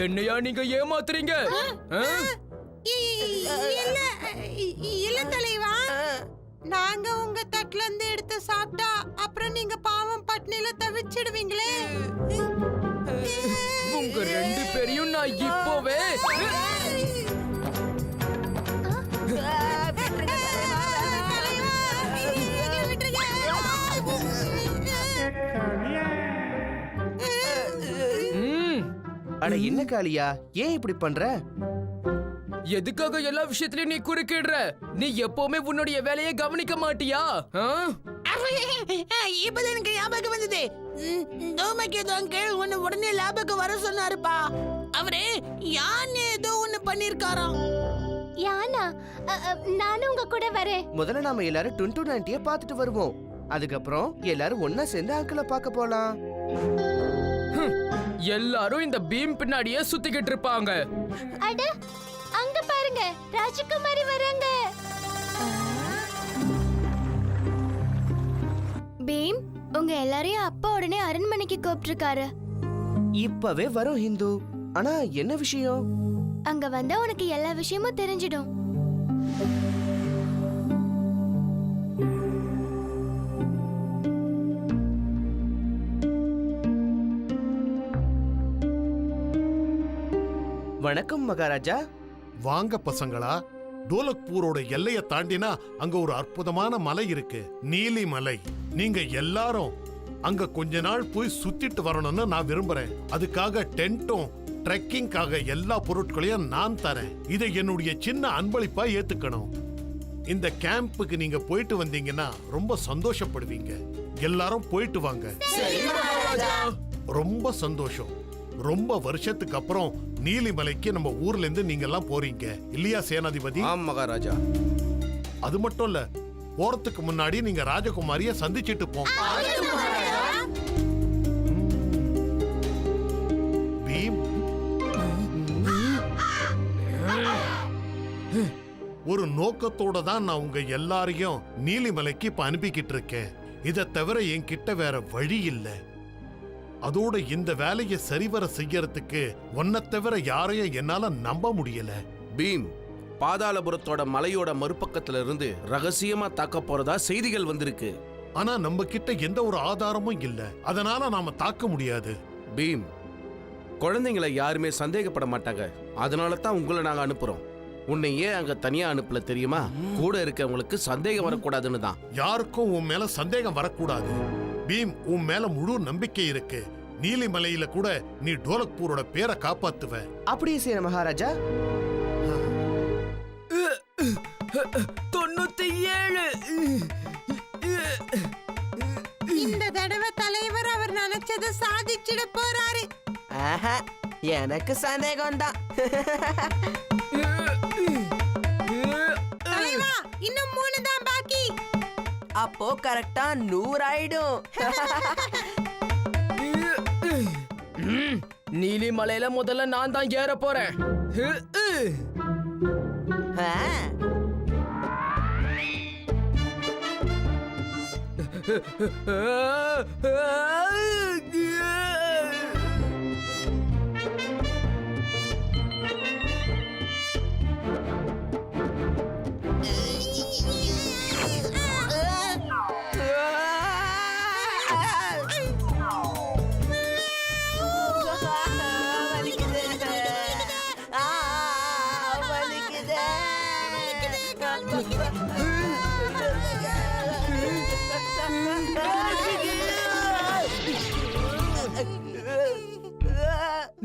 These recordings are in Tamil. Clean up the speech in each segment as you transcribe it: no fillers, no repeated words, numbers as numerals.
என்னையா நீங்க ஏமாத்துறீங்க? இல்ல தலைவா, நாங்க உங்க தட்டுல இருந்து எடுத்து சாப்பிட்டா அப்புறம் நீங்க பாவம் பட்னில தவிச்சிடுவீங்களே. உங்க ரெண்டு பேரையும் நான் இப்போவே அட என்ன காளியா, ஏன் இப்படி பண்ற? எதுக்காக எல்லா விஷயத்திலயும் நீ குறுக்கிடுற? நீ எப்பவுமே உன்னுடைய வேலையை கவனிக்க மாட்டியா? இப்பதான் எனக்கு ஞாபகம் வந்தது. தோமகேது அங்கிள் உன்னை உடனே லேபுக்கு வர சொன்னாருப்பா. அவரே யானை ஏதோ ஒண்ணு பண்ணிருக்காராம். யானா? நானும் உங்க கூட வரேன். முதல்ல நாம எல்லாரும் 2290 பார்த்துட்டு வருவோம். அதுக்கப்புறம் எல்லாரும் ஒன்னா சேர்ந்து அங்கிளை பார்க்க போலாம். எல்லாரும் இந்த பீம் பின்னாடியே சுத்திக்கிட்டு இருப்பாங்க. அட அங்க பாருங்க, ராஜகுமாரி வராங்க. பீம், உங்க எல்லாரையும் அப்பா உடனே அரண்மனைக்கு கூப்பிட்டிருக்காரு. இப்பவே வரும் ஹிந்து. ஆனா என்ன விஷயம்? அங்க வந்தா உனக்கு எல்லா விஷயமும் தெரிஞ்சிடும். வணக்கம் மகாராஜா. வாங்க பசங்களா. டோலக்பூரோட எல்லைய தாண்டினா அங்க ஒரு அற்புதமான மலை இருக்கு, நீலி மலை. நீங்க எல்லாரும் அங்க கொஞ்ச நாள் போய் சுத்திட்டு வரணும்னு நான் விரும்புறேன். அதுக்காக டென்ட்டும் ட்ரெக்கிங்காக எல்லா பொருட்களையும் நான் தரேன். இதை என்னுடைய சின்ன அன்பளிப்பா ஏத்துக்கணும். இந்த கேம்புக்கு நீங்க போயிட்டு வந்தீங்கன்னா ரொம்ப சந்தோஷப்படுவீங்க. எல்லாரும் போயிட்டு வாங்க. ரொம்ப சந்தோஷம். ரொம்ப வருஷத்துக்கு அப்புறம் நீலிமலைக்கு நம்ம ஊர்ல இருந்து நீங்க எல்லாம் போறீங்க இல்லையா சேனாதிபதி? ஆம் மகாராஜா. அது மட்டும் இல்ல, போறதுக்கு முன்னாடி நீங்க ராஜகுமாரிய சந்திச்சிட்டு போங்க. பீம், ஒரு நோக்கத்தோட தான் நான் உங்க எல்லாரையும் நீலிமலைக்கு இப்ப அனுப்பிக்கிட்டு இருக்கேன். இதை தவிர என்கிட்ட வேற வழி இல்லை. அதோட இந்த வேலையை சரிவர செய்யறதுக்கு ஒன்ன தவிர யாரையும் என்னால நம்ப முடியல. பீம், பாதாளபுரத்தோட மலையோட மறுபக்கத்துல இருந்து ரகசியமா தாக்க போறதா செய்திகள் வந்திருக்கு. ஆனா நம்ம கிட்ட எந்த ஒரு ஆதாரமும் இல்ல, அதனால நாம தாக்க முடியாது. பீம், குழந்தைங்களை யாருமே சந்தேகப்பட மாட்டாங்க. அதனால தான் உங்களை நாங்க அனுப்புறோம். உன்னை ஏன் அங்க தனியா அனுப்பல தெரியுமா? கூட இருக்கவங்களுக்கு சந்தேகம் வரக்கூடாதுன்னு தான். யாருக்கும் உன் மேல சந்தேகம் வரக்கூடாது. பீம், உன் மேல முழு நம்பிக்கை இருக்கு. நீலிமலையில கூட நீ டோலக்பூரோட பேரை காப்பாத்துவ. அப்படியே செய்ய மகாராஜா. 97. இந்த தடவை தலைவர் அவர் நினைச்சதை சாதிச்சிட போறாரு. எனக்கு சந்தேகம் தான். தலைவா, இன்னும் 3 தான் பாக்கி. அப்போ கரெக்டா 100 ஆயிடும். நீலிமலையில முதல்ல நான் தான் ஏற போறேன்.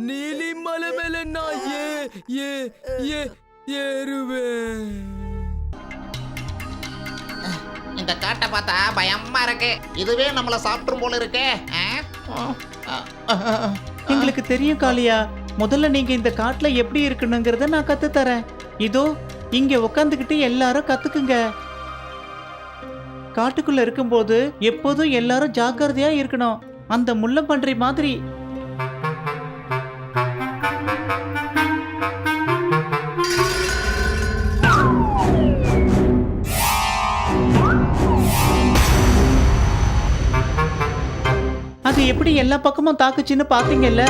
நீலிமலை மேல நான் ஏறுவேன். இந்த காட்டை பார்த்தா பயமா இருக்கு. இதுவே நம்மள சாப்பிடும் போல இருக்கே. எங்களுக்கு தெரியும் காளியா. முதல்ல நீங்க இந்த காட்டுல எப்படி இருக்கணுங்கிறத நான் கத்து தரேன். இதோ இங்க உட்காந்துக்கிட்டு எல்லாரும் கத்துக்குங்க. காட்டுக்குள்ள இருக்கும்போது எப்போதும் எல்லாரும் ஜாக்கிரதையா இருக்கணும். அந்த முள்ளம்பன்றி மாதிரி. அது எப்படி எல்லா பக்கமும் தாக்குச்சுன்னு பாத்தீங்கல்ல?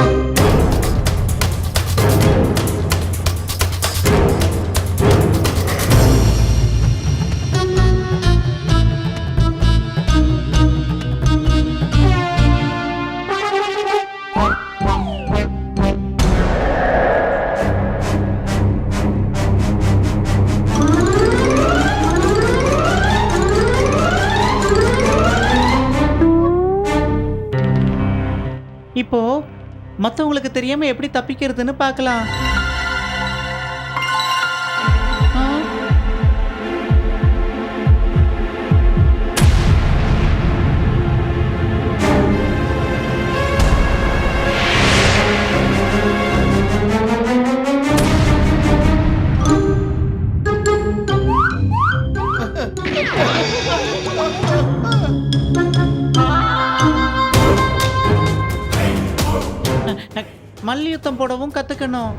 இப்போ மத்தவங்களுக்கு தெரியாம எப்படி தப்பிக்கிறதுன்னு பார்க்கலாம். ஆ? மல்யுத்தம் போடவும் கத்துக்கணும்.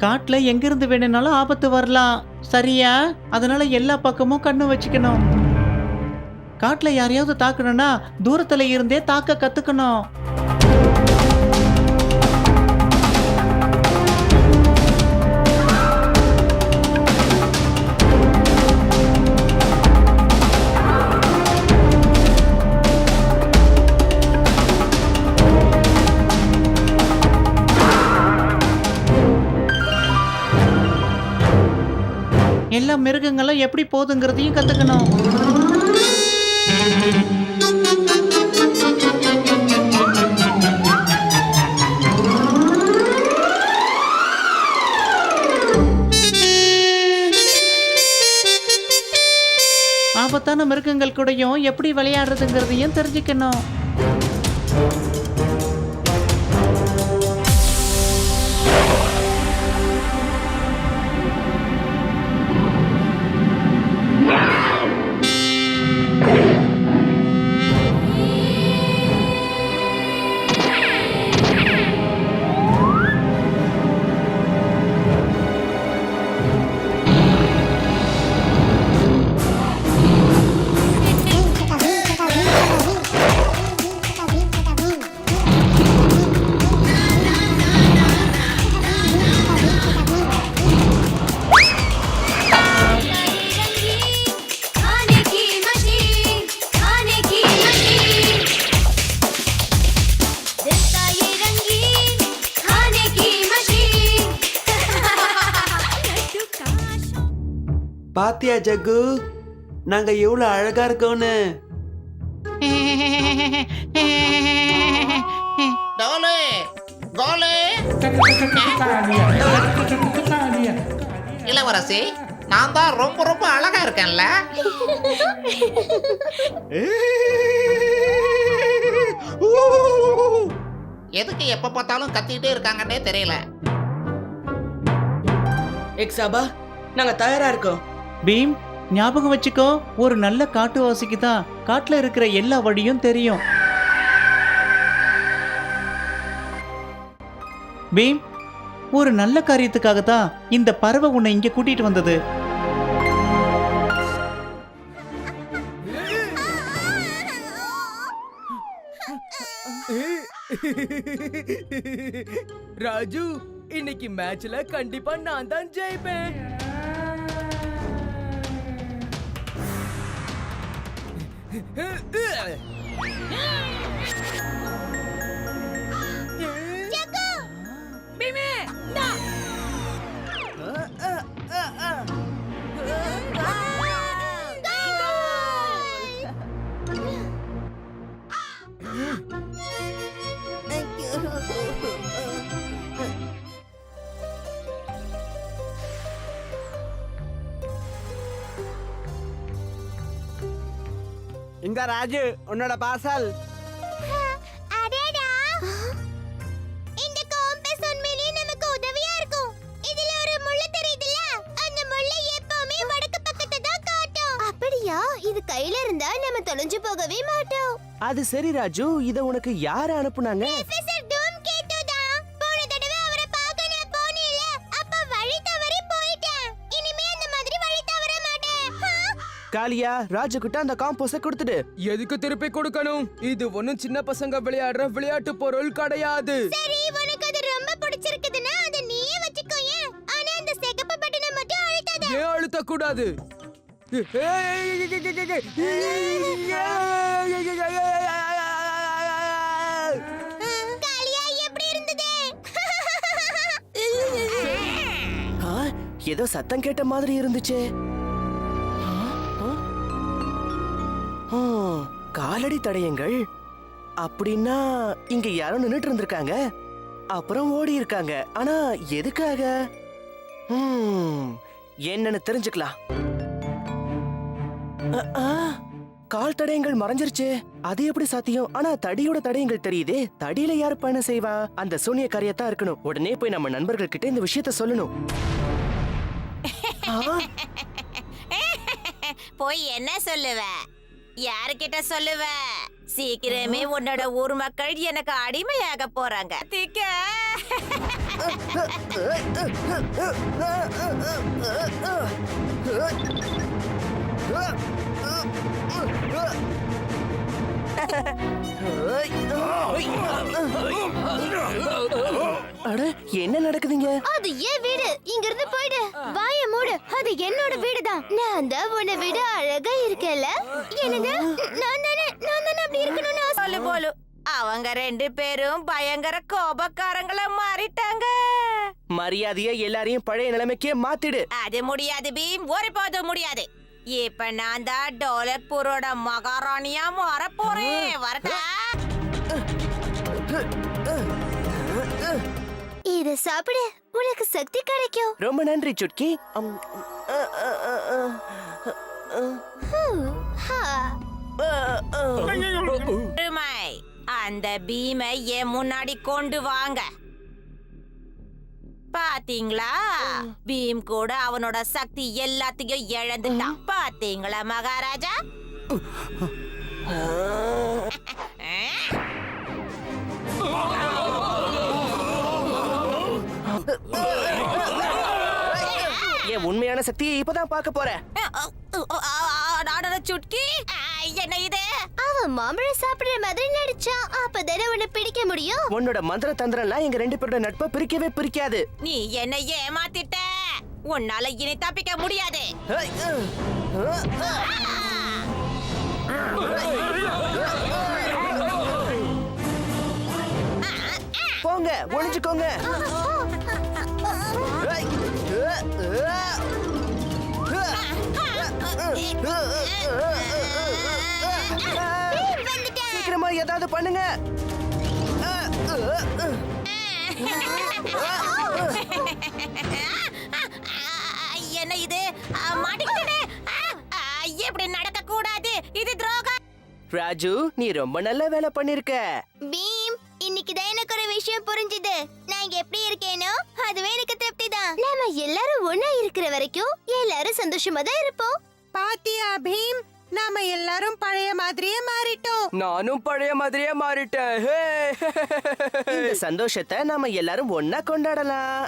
காட்டுல எங்கிருந்து வேணும்னாலும் ஆபத்து வரலாம், சரியா? அதனால எல்லா பக்கமும் கண்ணு வச்சுக்கணும். காட்டுல யாரையாவது தாக்கணும்னா தூரத்துல இருந்தே தாக்க கத்துக்கணும். எல்லா மிருகங்களும் எப்படி போகுதுங்கிறதையும் கத்துக்கணும். ஆபத்தான மிருகங்கள் கூடயும் எப்படி விளையாடுறதுங்கிறதையும் தெரிஞ்சுக்கணும். பாத்தியா ஜக்கு, நாங்க எவ்வளவு அழகா இருக்கோன்னு. டோலு கோலு இளவரசி, நான் தான் ரொம்ப ரொம்ப அழகா இருக்கேன்ல. எதுக்கு எப்ப பார்த்தாலும் கத்திக்கிட்டே இருக்காங்கன்னே தெரியல. எக்ஸாபா, நாங்க தயாரா இருக்கோம். பீம், ஞாபகம் வச்சுக்கோ, ஒரு நல்ல காட்டுவாசிக்கு தான் காட்டுல இருக்கிற எல்லா வழியும் தெரியும். பீம், ஒரு நல்ல காரியத்துக்காக தான் இந்த பறவை உன்னை இங்க கூட்டிட்டு வந்தது. ராஜு, இன்னைக்கு மேட்ச்ல கண்டிப்பா நான் தான் ஜெயிப்பேன். இந்த ராஜு, உன்னோட பார்சல். கையில இருந்தா நம்ம தொலைஞ்சு போகவே மாட்டோம். அது சரி ராஜு, இத உனக்கு யாரு அனுப்புனாங்க? ப்ரொஃபசர் டூம்கேட்டு தான். போன தடவை அவரை பார்க்க நான் போனேன்ல, அப்ப வழி தவறி போயிட்டேன். இனிமே அந்த மாதிரி வழி தவற மாட்டேன். காளியா, ராஜு கிட்ட அந்த காம்போஸ கொடுத்துடு. எதுக்கு திருப்பி கொடுக்கணும்? இது ஒண்ணும் சின்ன பசங்க விளையாடுற விளையாட்டு பொருள் கிடையாது. சரி, உனக்கு அது ரொம்ப பிடிச்சிருக்குதுன்னா அதை நீயே வச்சுக்கோயே. ஆனா அந்த சிகப்பு பட்டனை மட்டும் அழுத்தாத. ஏன் அழுத்த கூடாது? காளியா, எப்படி இருந்தது? ஏதோ சத்தம் கேட்ட மாதிரி இருந்துச்சு. காலடி தடயங்கள் அப்படின்னா இங்க யாரோ நின்னுட்டு இருந்திருக்காங்க, அப்புறம் ஓடி இருக்காங்க. ஆனா எதுக்காக? என்னன்னு தெரிஞ்சுக்கலாம். கால் தடயங்கள் மறைஞ்சிருச்சு. அது எப்படி சாத்தியம்? ஆனா தடியோட தடயங்கள் தெரியுதே. தடியில யாரு பயணம் செய்வா? அந்த சூனியக்காரியத்தான் இருக்கணும். உடனே போய் நம்ம நண்பர்கள் கிட்ட இந்த விஷயத்த சொல்லணும். போய் என்ன சொல்லுவ? யாருக்கிட்ட சொல்லுவ? சீக்கிரமே உன்னோட ஊர் மக்கள் எனக்கு அடிமையாக போறாங்க. தீக்க அட, என்ன நடக்குதுங்க? அது ஏன் வீடு. இங்க இருந்து போயிடு. வாய மூடு. அது என்னோட வீடுதான். நான் தான் உன்னை விட அழகா இருக்கேன்ல. என்னது? நான் தானே அப்படி இருக்கணும்னு ஆசை. போலு போலு. அவங்க ரெண்டு பேரும் பயங்கர கோபக்காரங்களா மாறிட்டாங்க. மரியாதையா எல்லாரையும் பழைய நிலைமைக்கே மாத்திடு. அது முடியாது பீம், ஒருபோதும் முடியாது. இப்ப நான் தான் டோலக்பூரோட மகாராணியா மாற போறேன். வரட்டா? இத சாப்பிடு, உனக்கு சக்தி கிடைக்கும். ரொம்ப நன்றி சுட்கி. பெருமை, அந்த பீமை என் முன்னாடி கொண்டு வாங்க. பாத்தீங்களா, பீம் கூட அவனோட சக்தி எல்லாத்தையும் இழந்துட்டான். பாத்தீங்களா மகாராஜா? என் உண்மையான சக்தியை இப்பதான் பார்க்க போறேன். சுட்கி, என்ன இது? அவன் மாம்பழம் சாப்பிடுற மாதிரி நடிச்சான். அப்பதானே உன்னை பிடிக்க முடியும். உன்னோட மந்திர தந்திரம்லாம் எங்க ரெண்டு பேரோட நட்பை பிரிக்கவே பிரிக்காது. நீ என்ன ஏமாத்திட்ட. உன்னால இனி தப்பிக்க முடியாது. போங்க, ஒளிஞ்சுக்கோங்க. சீக்கிரமா ஏதாவது பண்ணுங்க. என்ன இது? மாட்டிக்கிட்டே. இப்படி நடக்க கூடாது. இது துரோகம். ராஜு, நீ ரொம்ப நல்ல வேலை பண்ணிருக்க. பீம், இன்னைக்கு தான் எனக்கு ஒரு விஷயம் புரிஞ்சுது. நான் எப்படி இருக்கேனோ அதுவே எனக்கு திருப்தி தான். நாம எல்லாரும் ஒண்ணா இருக்கிற வரைக்கும் எல்லாரும் சந்தோஷமா தான் இருப்போம். பாத்தியா பீம், நாம எல்லாரும் பழைய மாதிரியே மாறிட்டோம். நானும் பழைய மாதிரியே மாறிட்டேன். இந்த சந்தோஷத்தை நாம எல்லாரும் ஒண்ணா கொண்டாடலாம்.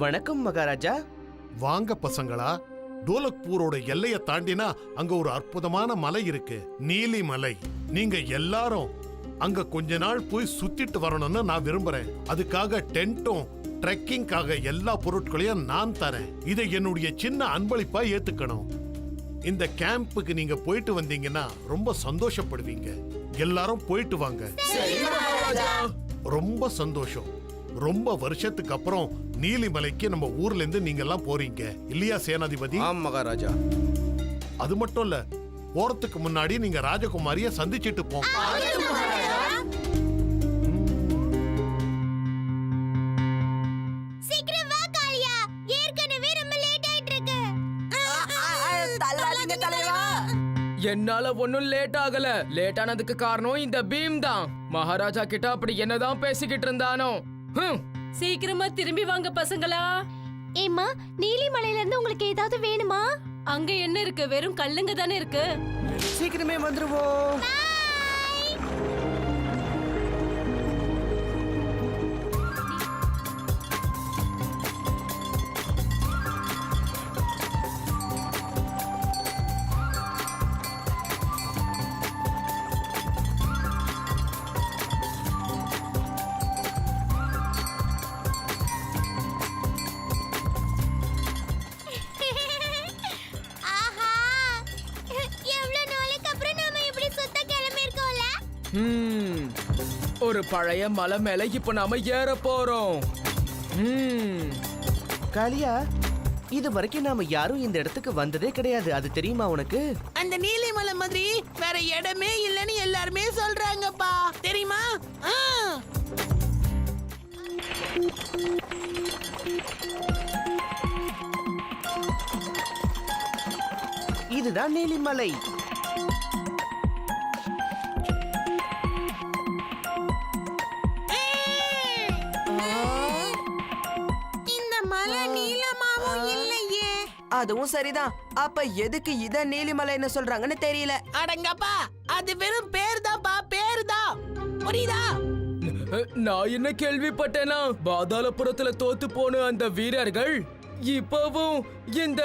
வணக்கம் மகாராஜா. வாங்க பசங்களா. டோலக்பூரோட எல்லைய தாண்டினா அங்க ஒரு அற்புதமான மலை இருக்கு, நீலி மலை. நீங்க எல்லாரும் அங்க கொஞ்ச நாள் போய் சுத்திட்டு வரணும்னு நான் விரும்புறேன். அதுக்காக டென்ட்டும் ட்ரெக்கிங்காக எல்லா பொருட்களையும் நான் தரேன். இதை என்னுடைய சின்ன அன்பளிப்பா ஏத்துக்கணும். இந்த கேம்புக்கு நீங்க போயிட்டு வந்தீங்கன்னா ரொம்ப சந்தோஷப்படுவீங்க. எல்லாரும் போயிட்டு வாங்க. ரொம்ப சந்தோஷம். ரொம்ப வருஷத்துக்கு அப்புறம் நீலிமலைக்கு நம்ம ஊர்ல இருந்து நீங்க எல்லாம் போறீங்க இல்லையா சேனாதிபதி? ஆம் மகாராஜா. அது மட்டும் இல்ல, போறதுக்கு முன்னாடி நீங்க ராஜகுமாரிய சந்திச்சிட்டு போங்க. சீக்கிரம் வா காளியா, ஏற்கனவே ரொம்ப லேட் ஆயிட்டு இருக்கு. தலைவா, என்னால ஒன்னும் லேட் ஆகல. லேட் ஆனதுக்கு காரணம் இந்த பீம் தான். மகாராஜா கிட்ட அப்படி என்னதான் பேசிக்கிட்டு இருந்தானோ. சீக்கிரமா திரும்பி வாங்க பசங்களா. ஏம்மா, நீலிமலையில இருந்து உங்களுக்கு ஏதாவது வேணுமா? அங்க என்ன இருக்கு? வெறும் கல்லுங்க தானே இருக்கு. சீக்கிரமே வந்துருவோம். ஆஹா, எவ்வளவு நாளைக்கு அப்புறம் நாம இப்படி சுத்த கிளம்பி இருக்கோம்ல. ஒரு பழைய மலை மேல இப்ப நாம ஏற போறோம். காளியா, இது வரைக்கும் நாம யாரும் இந்த இடத்துக்கு வந்ததே கிடையாது. அது தெரியுமா உனக்கு? அந்த நீலிமலை மாதிரி வேற இடமே இல்லைன்னு எல்லாருமே சொல்றாங்கப்பா, தெரியுமா? இதுதான் நீலிமலை. இந்த மலை நீளமாவும் இல்லையே. அதுவும் சரிதான். அப்ப எதுக்கு இத நீலிமலைன்னு சொல்றாங்கன்னு தெரியல. அடங்கப்பா, அது வெறும் பேர் தான்ப்பா, பேர் தான். புரியுதா? நான் என்ன கேள்விப்பட்டேனா, பாதாளபுரத்துல தோத்து போன அந்த வீரர்கள் இப்பவும் இந்த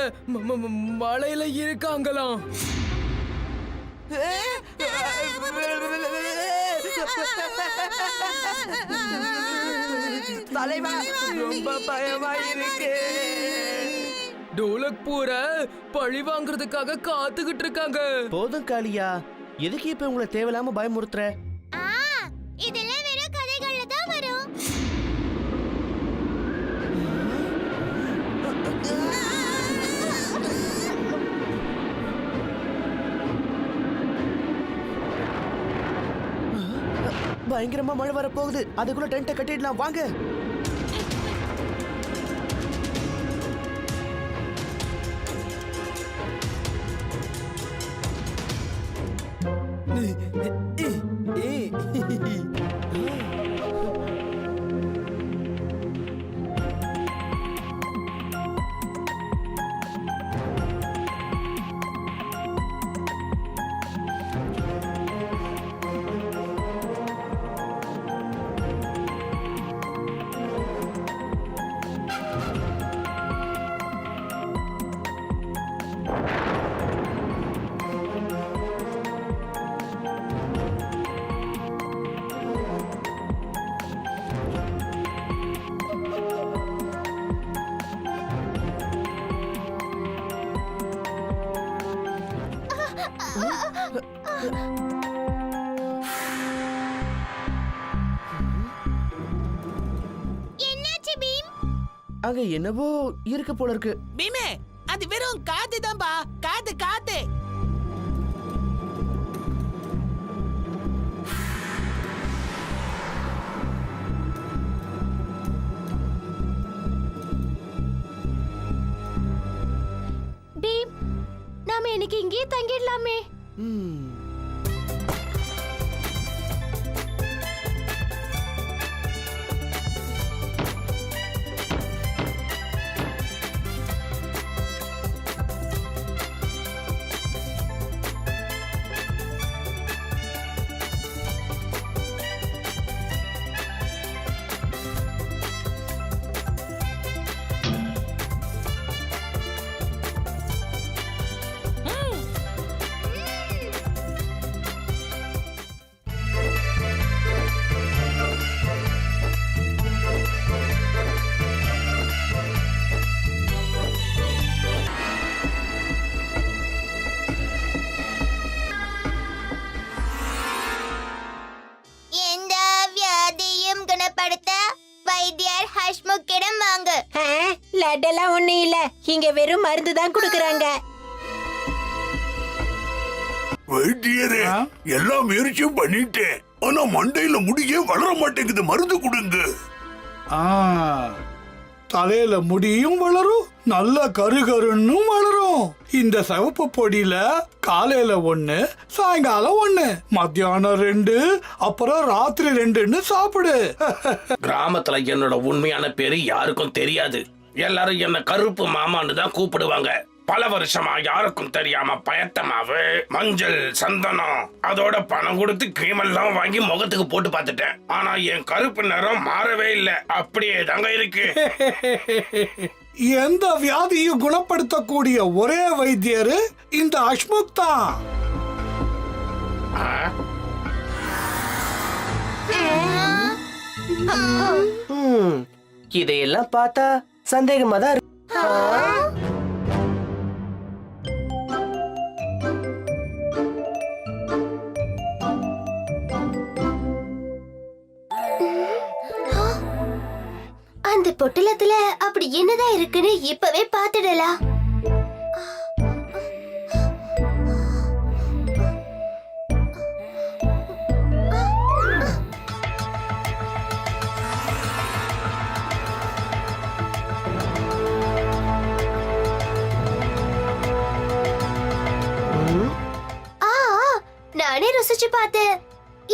மலையில இருக்காங்களாம். தலைவா, ரொம்ப பயமா இருக்கு. டோலக்பூர பழி வாங்குறதுக்காக காத்துக்கிட்டு இருக்காங்க. போதும் காளியா, எதுக்கு இப்ப உங்களை தேவையில்லாம பயமுறுத்துற? இதெல்லாம் வெறும் கதைகள்ல தான் வரும். பயங்கரமா மழை வர போகுது. அதுக்குள்ள டென்ட்டை கட்டிடலாம், வாங்க. என்னாச்சு பீம்? அங்க என்னவோ இருக்கு போல இருக்கு. பீமே, அது வெறும் காத்து தான்பா, காத்து காத்து. பீம், நாம இன்னைக்கு இங்கேயே தங்கிடலாமே. வைத்தியர் ஹஷ்முக்கிடம் வாங்க. லட்டெல்லாம் ஒண்ணு இல்ல, இங்க வெறும் மருந்து தான் குடுக்கறாங்க. வைத்தியரே, எல்லா முயற்சியும் பண்ணிட்டேன், ஆனா மண்டையில முடியே வளர மாட்டேங்குது. மருந்து கொடுங்க. தலையில முடியும் வளரும், நல்ல கருகருன்னும் வளரும். வேணும். இந்த சிவப்பு பொடியில காலையில 1, சாயங்காலம் 1, மத்தியானம் 2, அப்புறம் ராத்திரி 2ன்னு சாப்பிடு. கிராமத்துல என்னோட உண்மையான பேரு யாருக்கும் தெரியாது. எல்லாரும் என்ன கருப்பு மாமான்னு தான் கூப்பிடுவாங்க. பல வருஷமா யாருக்கும் தெரியாம பயத்த மாவு, மஞ்சள், சந்தனம் அதோட பணம் கொடுத்து கிரீம் எல்லாம் வாங்கி முகத்துக்கு போட்டு பார்த்துட்டேன். ஆனா என் கருப்பு நிறம் மாறவே இல்ல, அப்படியே தாங்க இருக்கு. எந்த வியாதியும் குணப்படுத்தக்கூடிய ஒரே வைத்தியர் இந்த அஷ்முக் தான். இதையெல்லாம் பார்த்தா சந்தேகமா தான் இருக்கு. அந்த பொட்டலத்துல அப்படி என்னதான் இருக்குன்னு இப்பவே பாத்துடலாம். நானே ருசிச்சு பார்த்தேன்.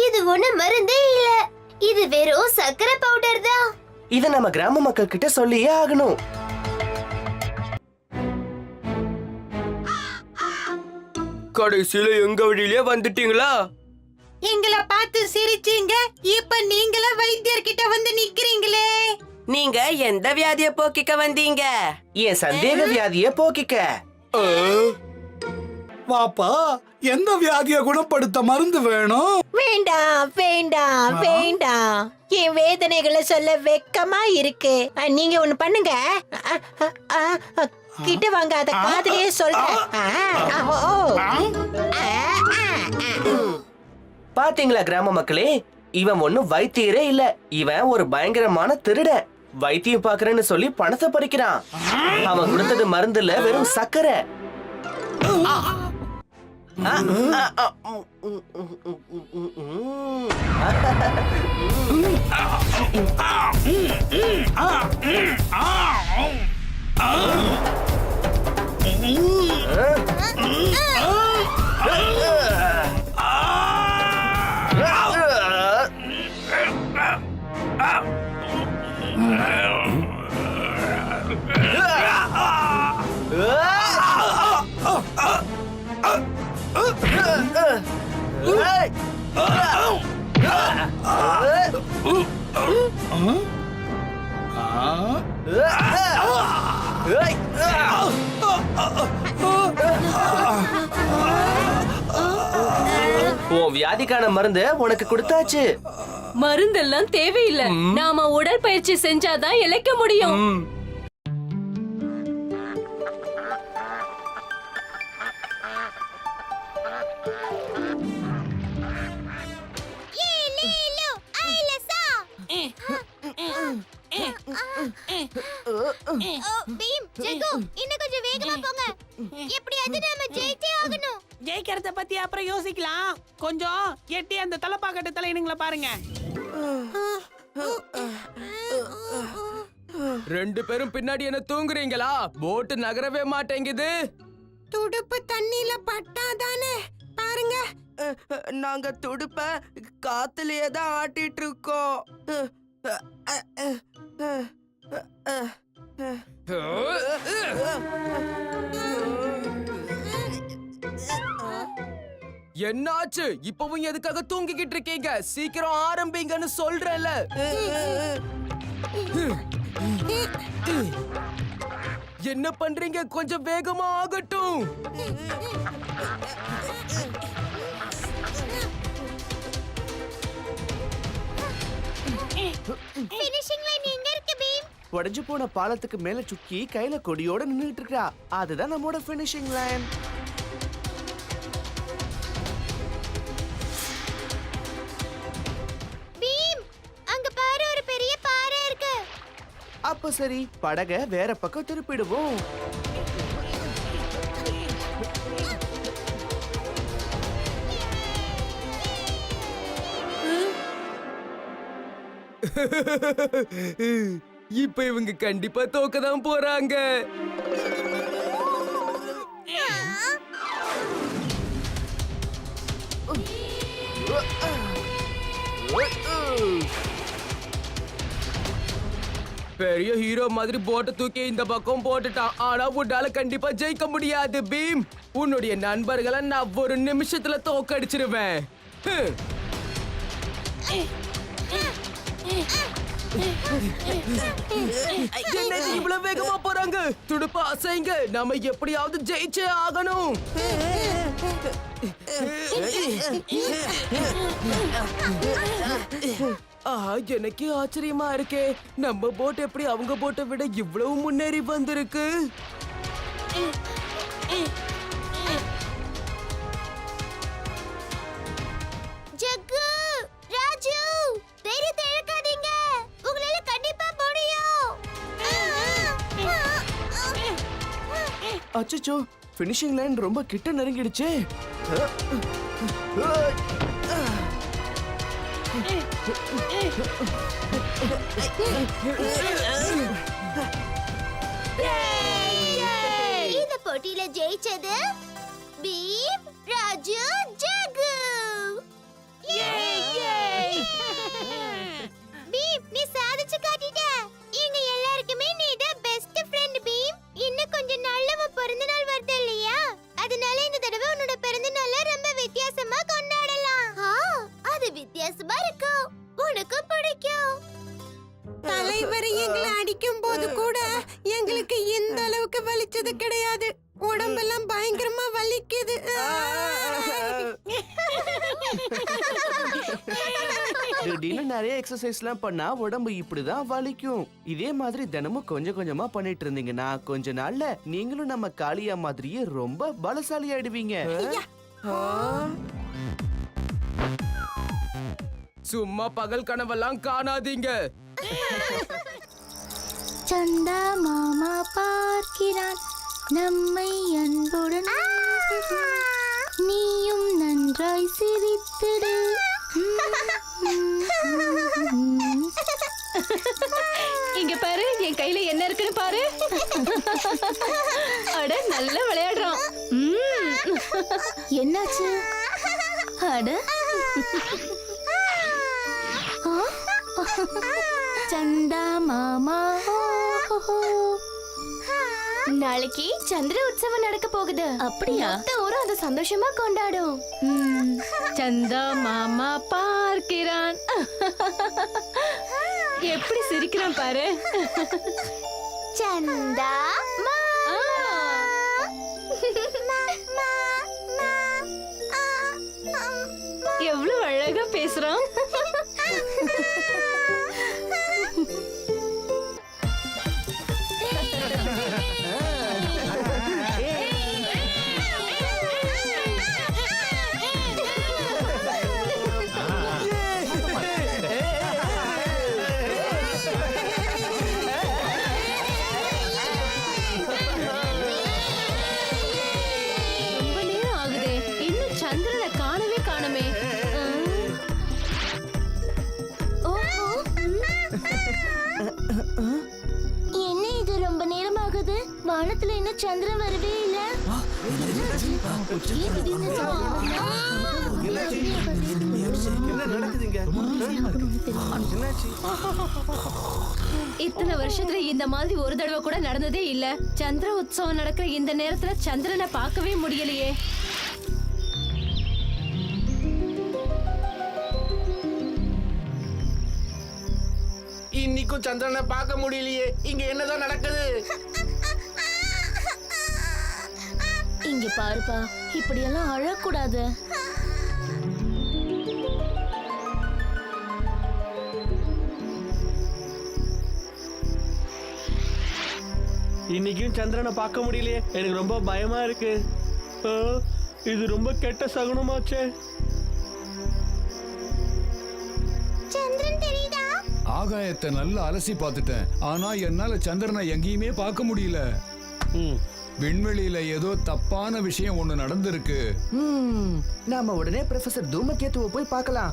இது ஒண்ணு மருந்தே இல்ல, இது வெறும் சர்க்கரை பவுடர் தான். இத நம்ம கிராம மக்கள் கிட்ட சொல்லியே ஆகணும். கடைசியில எங்க வழியிலே வந்துட்டீங்களா? எங்களை பார்த்து சிரிச்சீங்க, இப்ப நீங்கள வைத்தியர்கிட்ட வந்து நிக்கிறீங்களே. நீங்க எந்த வியாதிய போக்கிக்க வந்தீங்க? என் சந்தேக வியாதிய போக்கிக்க. வாப்பா, எந்த வியாதியை குணப்படுத்த மருந்து வேணும்? வேண்டாம் வேண்டாம் வேண்டாம், என் வேதனைகளை சொல்ல வெக்கமா இருக்கு. நீங்க ஒண்ணு பண்ணுங்க, கிட்ட வாங்க, அத காதுலயே சொல்றேன். பாத்தீங்களா கிராம மக்களே, இவன் ஒண்ணும் வைத்தியரே இல்ல, இவன் ஒரு பயங்கரமான திருடன். வைத்தியம் பாக்குறேன்னு சொல்லி பணத்தை பறிக்கிறான். அவன் கொடுத்தது மருந்து இல்ல, வெறும் சக்கரை. உன் வியாதிக்கான மருந்து உனக்கு கொடுத்தாச்சு. மருந்தெல்லாம் தேவையில்லை, நாம உடற்பயிற்சி செஞ்சாதான் இளைக்க முடியும். பீம், ஜெகு, இன்னும் கொஞ்சம் வேகமா போங்க. எப்படியாவது நாம ஜெயிச்சே ஆகணும். ஜெயிக்கிறத பத்தி அப்புறம் யோசிக்கலாம். கொஞ்சம் எட்டி அந்த தலைப்பாக்கட்டு தலையினுங்கள பாருங்க. 2 பேரும் பின்னாடி என்ன தூங்குறீங்களா? போட்டு நகரவே மாட்டேங்குது. துடுப்பு தண்ணியில பட்டாதானே பாருங்க. நாங்க துடுப்ப காத்துலயே தான் ஆட்டிட்டு இருக்கோம். என்னாச்சு? இப்பவும் எதுக்காக தூங்கிக்கிட்டு இருக்கீங்க? சீக்கிரம் ஆரம்பிங்கன்னு சொல்றேன்ல. என்ன பண்றீங்க? கொஞ்சம் வேகமா ஆகட்டும். ஃபினிஷிங் லைன் எங்க இருக்கு பீம்? உடைஞ்சு போன பாலத்துக்கு மேல சுக்கி கையில கொடியோட நின்னுட்டு இருக்கா. அதுதான் நம்மோட ஃபினிஷிங் லைன். பீம், அங்க பாரு, ஒரு பெரிய பாறை இருக்கு. அப்ப சரி, படகை வேற பக்கம் திருப்பிடுவோம். இப்ப இவங்க கண்டிப்பா தோக்கதான் போறாங்க. பெரிய ஹீரோ மாதிரி போட்டை தூக்கி இந்த பக்கம் போட்டுட்டான். ஆனா உன்னால கண்டிப்பா ஜெயிக்க முடியாது பீம். உன்னுடைய நண்பர்களை நான் ஒரு நிமிஷத்துல தோக்கடிச்சிருவேன். என்ன இவ்வளவு வேகமா போறாங்க? துடுப்பா அசைங்க, நாம எப்படியாவது ஜெயிச்சே ஆகணும். எனக்கு ஆச்சரியமா இருக்கே, நம்ம போட் எப்படி அவங்க போட்டை விட இவ்வளவு முன்னேறி வந்திருக்கு. ஜக்கு, ராஜு, தைரியத்தை இழக்காதீங்க. உங்களால கண்டிப்பா முடியும். அச்சச்சோ, ஃபினிஷிங் லைன் ரொம்ப கிட்ட நெருங்கிடுச்சே. இந்த போட்டியில ஜெயிச்சது பீம், ராஜு, ஜகு. பீம், நீ சாதிச்சு காட்டிட்ட. எங்க எல்லாருக்குமே நீ தான் பெஸ்ட் ஃப்ரெண்ட் பீம். இன்னும் கொஞ்ச நாள்ல உன் பிறந்த நாள் வருது இல்லையா? அதனால இந்த தடவை உன்னோட பிறந்த நாளை ரொம்ப வித்தியாசமா கொண்டாடலாம். அது வித்தியாசமா இருக்கும், உனக்கு பிடிக்கும். தலைவர் எங்களை அடிக்கும் போது கூட எங்களுக்கு இந்த அளவுக்கு வலிச்சது கிடையாது. உடம்பெல்லாம் பயங்கரமா வலிக்குது. திடீர்னு நிறைய எக்ஸசைஸ்லாம் பண்ணா உடம்பு இப்படிதான் வலிக்கும். இதே மாதிரி தினமும் கொஞ்சம் கொஞ்சமா பண்ணிட்டு இருந்தீங்கன்னா கொஞ்ச நாள்ல நீங்களும் நம்ம காளியா மாதிரியே ரொம்ப பலசாலி ஆயிடுவீங்க. சும்மா பகல் கனவெல்லாம் காணாதீங்க. சந்தா மாமா பார்க்கிறான் நம்மை அன்புடன். நீயும் நன்றாய் சிரித்திடு. இங்க பாரு, என் கையில என்ன இருக்குன்னு பாரு. அட, நல்லா விளையாடுறான். என்னாச்சு? அட, சந்தா மாமா. நாளைக்கு சந்திர உற்சவம் நடக்க போகுது. அப்படியா? ஊரும் அது சந்தோஷமா கொண்டாடும். சந்தா மாமா பார்க்கிறான். எப்படி சிரிக்கிறான் பாரு. சந்தா எவ்வளவு அழகா பேசுறான். என்ன இது, ரொம்ப நேரமாகுது. வானத்துல இன்னும் சந்திரன் வரவே இல்ல. இத்தனை வருஷத்துல இந்த மாதிரி ஒரு தடவை கூட நடந்ததே இல்ல. சந்திர உற்சவம் நடக்கிற இந்த நேரத்துல சந்திரனை பார்க்கவே முடியலையே. இன்னைக்கும் சந்திரனை பார்க்க முடியலையே. இங்க என்னதான் நடக்குது? இங்க பாருப்பா, இப்படியெல்லாம் அழக்கூடாது. இன்னைக்கும் சந்திரனை பார்க்க முடியலையே. எனக்கு ரொம்ப பயமா இருக்கு. இது ரொம்ப கெட்ட சகுனமாச்சே. சந்திரன் தெரியுதா? ஆகாயத்தை நல்லா அலசி பார்த்துட்டேன். ஆனா என்னால சந்திரனை எங்கேயுமே பார்க்க முடியல. விண்வெளியில ஏதோ தப்பான விஷயம் ஒண்ணு நடந்திருக்கு. நாம உடனே ப்ரொஃபசர் தூமகேத்துவை போய் பார்க்கலாம்.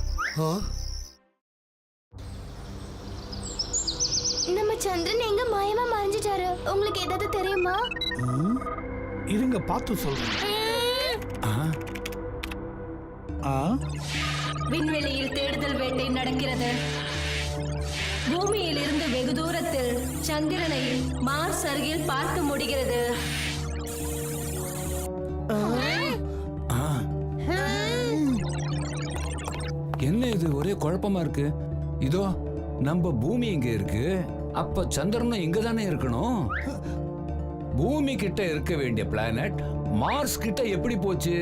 நம்ம சந்திரன் எங்க மாயமா மறைஞ்சிட்டாரு? உங்களுக்கு ஏதாவது தெரியுமா? இருங்க, பார்த்து சொல்றேன். விண்வெளியில் தேடுதல் வேட்டை நடக்கிறது. பூமியிலிருந்து வெகு தூரத்தில் சந்திரனை மார்ஸ் அருகில் பார்க்க முடிகிறது. என்ன இது ஒரே குழப்பமா இருக்கு? இதோ நம்ம பூமி இங்க இருக்கு, அப்ப சந்திரனும் இங்க தானே இருக்கணும். பூமி கிட்ட இருக்க வேண்டிய பிளானட் மார்ஸ் கிட்ட எப்படி போச்சு?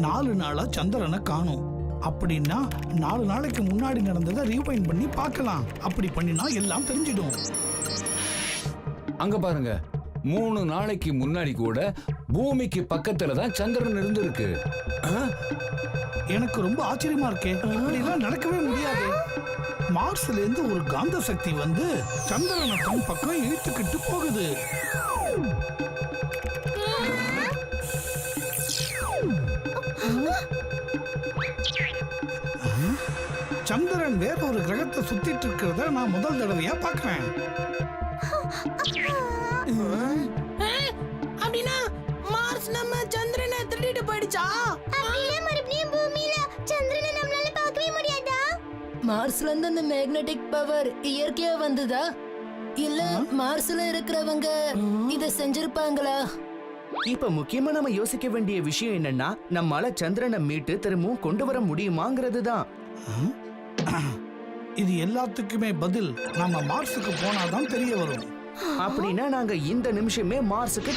4 நாளா சந்திரனை காணும். அப்படின்னா 4 நாளைக்கு முன்னாடி நடந்ததை ரீவைண்ட் பண்ணி பார்க்கலாம். அப்படி பண்ணினா எல்லாம் தெரிஞ்சிடும். அங்க பாருங்க, 3 நாளைக்கு முன்னாடி கூட பூமிக்கு பக்கத்துல தான் சந்திரன் இருந்திருக்கு. எனக்கு ரொம்ப ஆச்சரியமா இருக்கே. இப்படிலாம் நடக்கவே முடியாது. மார்ஸ்ல இருந்து ஒரு காந்த சக்தி வந்து சந்திரனை தன் பக்கம் இழுத்துக்கிட்டு போகுது. சந்திரன் வேற ஒரு கிரகத்தை சுத்திட்டு இருக்கிறத நான் முதல் தடவையா பார்க்கிறேன். அப்படின்னா மார்ஸ் நம்ம சந்திரனை திருடிட்டு போயிடுச்சா? அப்படியே மறுபடியும் பூமியில சந்திரனை நம்மளால பார்க்கவே முடியாதா? மார்ஸ்ல இருந்து அந்த மேக்னெட்டிக் பவர் இயற்கையா வந்ததா இல்ல மார்ஸ்ல இருக்கிறவங்க இத செஞ்சிருப்பாங்களா? இப்ப முக்கியமா நம்ம யோசிக்க வேண்டிய விஷயம் என்னன்னா, நம்மால சந்திரனை மீட்டு திரும்பவும் கொண்டு வர முடியுமாங்கிறது தான். இது எல்லாத்துக்குமே பதில் நம்ம மார்ஸுக்கு போனாதான் தெரிய வரும். அப்படின்னா நாங்க இந்த நிமிஷமே மார்ஸுக்கு